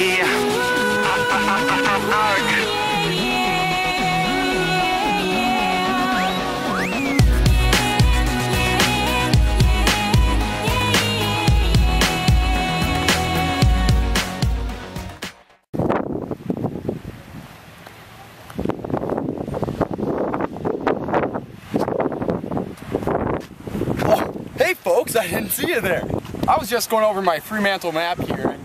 Hey folks, I didn't see you there. I was just going over my Fremantle map here, and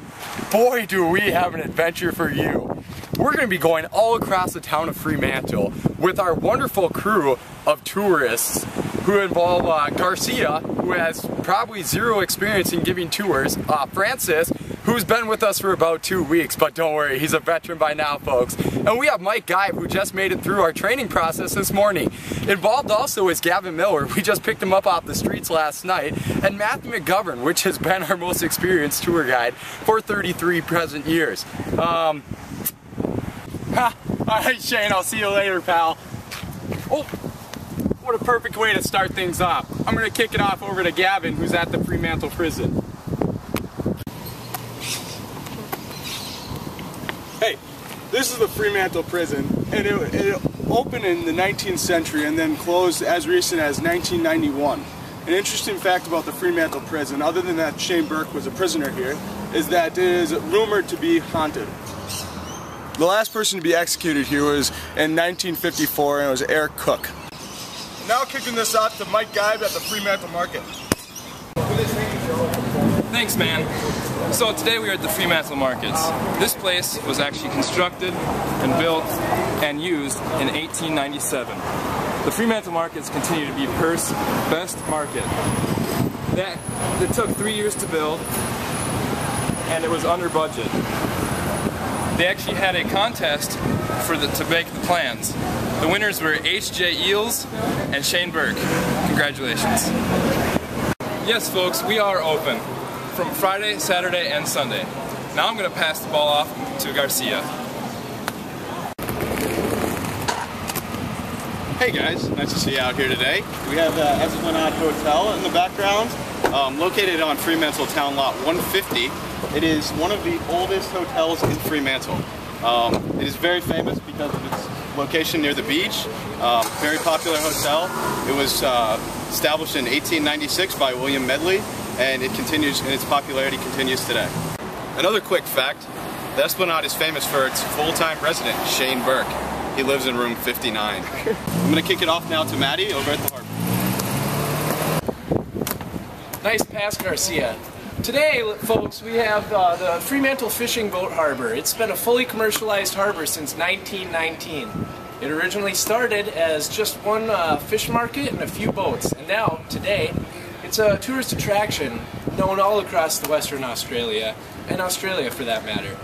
boy do we have an adventure for you. We're going to be going all across the town of Fremantle with our wonderful crew of tourists who involve Garcia, who has probably zero experience in giving tours, Francis, who's been with us for about 2 weeks, but don't worry, he's a veteran by now, folks. And we have Mike Guy, who just made it through our training process this morning. Involved also is Gavin Miller, we just picked him up off the streets last night, and Matthew McGovern, which has been our most experienced tour guide for 33 present years. Alright Shane, I'll see you later, pal. Oh, what a perfect way to start things off. I'm going to kick it off over to Gavin, who's at the Fremantle prison. Hey, this is the Fremantle prison, and it opened in the 19th century and then closed as recent as 1991. An interesting fact about the Fremantle prison, other than that Shane Burke was a prisoner here, is that it is rumored to be haunted. The last person to be executed here was in 1954, and it was Eric Cook. Now kicking this off to Mike Guy at the Fremantle Market. Thanks, man. So today we are at the Fremantle Markets. This place was actually constructed and built and used in 1897. The Fremantle Markets continue to be Perth's best market. It took 3 years to build, and it was under budget. They actually had a contest to make the plans. The winners were H.J. Eels and Shane Burke. Congratulations. Yes, folks, we are open from Friday, Saturday, and Sunday. Now I'm going to pass the ball off to Garcia. Hey guys, nice to see you out here today. We have the Esplanade Hotel in the background, located on Fremantle Town Lot 150. It is one of the oldest hotels in Fremantle. It is very famous because of its location near the beach. Very popular hotel. It was established in 1896 by William Medley, and it continues, and its popularity continues today. Another quick fact, the Esplanade is famous for its full-time resident, Shane Burke. He lives in room 59. I'm going to kick it off now to Maddie over at the harbor. Nice pass, Garcia. Today, folks, we have the Fremantle Fishing Boat Harbor. It's been a fully commercialized harbor since 1919. It originally started as just one fish market and a few boats, and now, today, it's a tourist attraction known all across the Western Australia, and Australia for that matter.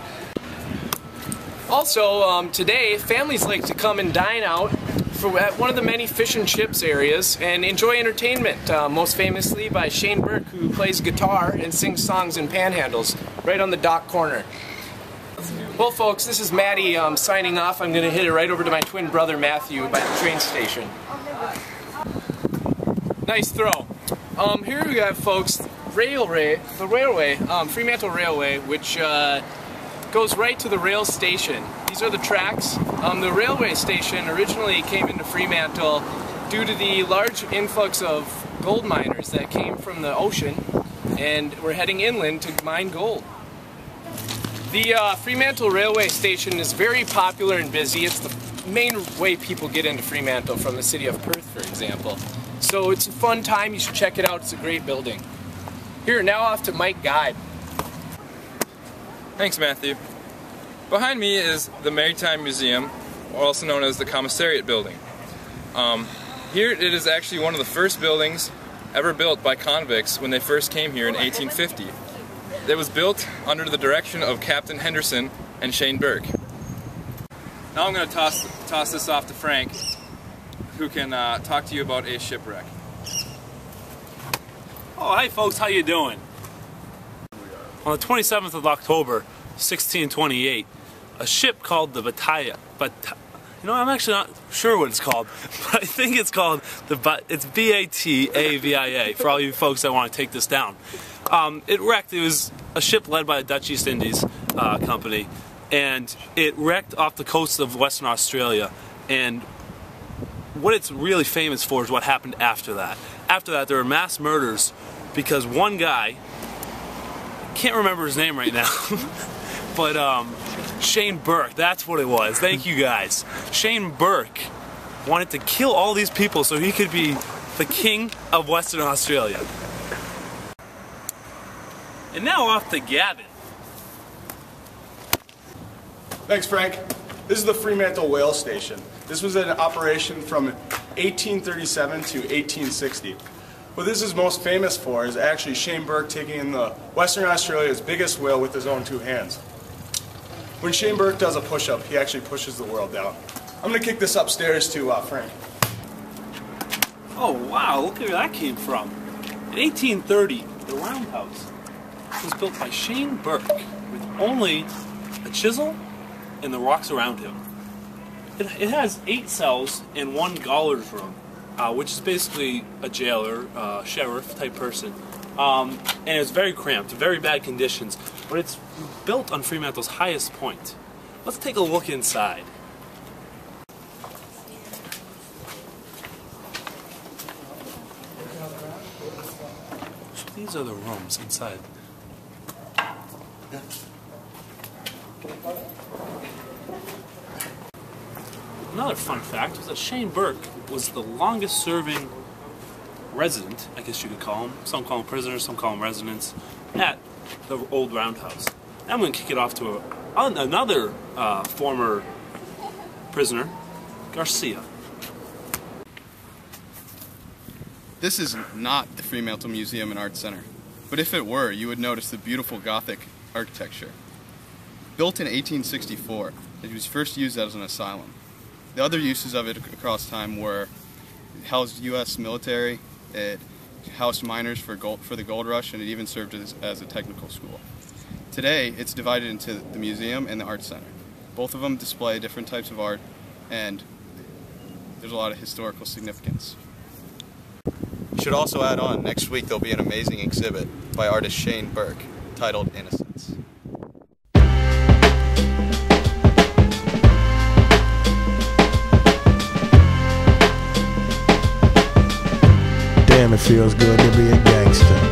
Also, today, families like to come and dine out at one of the many fish and chips areas and enjoy entertainment, most famously by Shane Burke, who plays guitar and sings songs and panhandles right on the dock corner. Well folks, this is Maddie signing off. I'm going to hit it right over to my twin brother Matthew by the train station. Nice throw. Here we have, folks, the railway, Fremantle Railway, which goes right to the rail station. These are the tracks. The railway station originally came into Fremantle due to the large influx of gold miners that came from the ocean and were heading inland to mine gold. The Fremantle railway station is very popular and busy. It's the main way people get into Fremantle from the city of Perth, for example. So it's a fun time. You should check it out. It's a great building. Here, now off to Mike Guide. Thanks, Matthew. Behind me is the Maritime Museum, also known as the Commissariat Building. Here it is actually one of the first buildings ever built by convicts when they first came here in 1850. It was built under the direction of Captain Henderson and Shane Burke. Now I'm going to toss this off to Frank, who can talk to you about a shipwreck. Oh, hey folks, how you doing? On the 27th of October, 1628, a ship called the Batavia, you know, I'm actually not sure what it's called, but I think it's called it's B-A-T-A-V-I-A, for all you folks that want to take this down. It wrecked. It was a ship led by the Dutch East Indies, company, and it wrecked off the coast of Western Australia. And what it's really famous for is what happened after that. After that, there were mass murders because one guy, can't remember his name right now, but Shane Burke, that's what it was. Thank you guys. Shane Burke wanted to kill all these people so he could be the king of Western Australia. And now off to Gavin. Thanks, Frank. This is the Fremantle Whale Station. This was in operation from 1837 to 1860. What this is most famous for is actually Shane Burke taking in the Western Australia's biggest whale with his own 2 hands. When Shane Burke does a push-up, he actually pushes the world down. I'm going to kick this upstairs to Frank. Oh wow, look where that came from. In 1830, the roundhouse was built by Shane Burke with only a chisel and the rocks around him. It has 8 cells and 1 galler's room, which is basically a jailer, sheriff type person. And it's very cramped, very bad conditions, but it's built on Fremantle's highest point. Let's take a look inside. So these are the rooms inside. Another fun fact was that Shane Burke was the longest serving resident, I guess you could call him. Some call him prisoners, some call him residents, at the old roundhouse. Now I'm going to kick it off to another former prisoner, Garcia. This is not the Fremantle Museum and Art Center, but if it were, you would notice the beautiful Gothic architecture. Built in 1864, it was first used as an asylum. The other uses of it across time were it housed U.S. military, it housed miners for the gold rush, and it even served as a technical school. Today, it's divided into the museum and the art center. Both of them display different types of art, and there's a lot of historical significance. Should also add on, next week there'll be an amazing exhibit by artist Shane Burke titled Innocence. Damn, it feels good to be a gangster.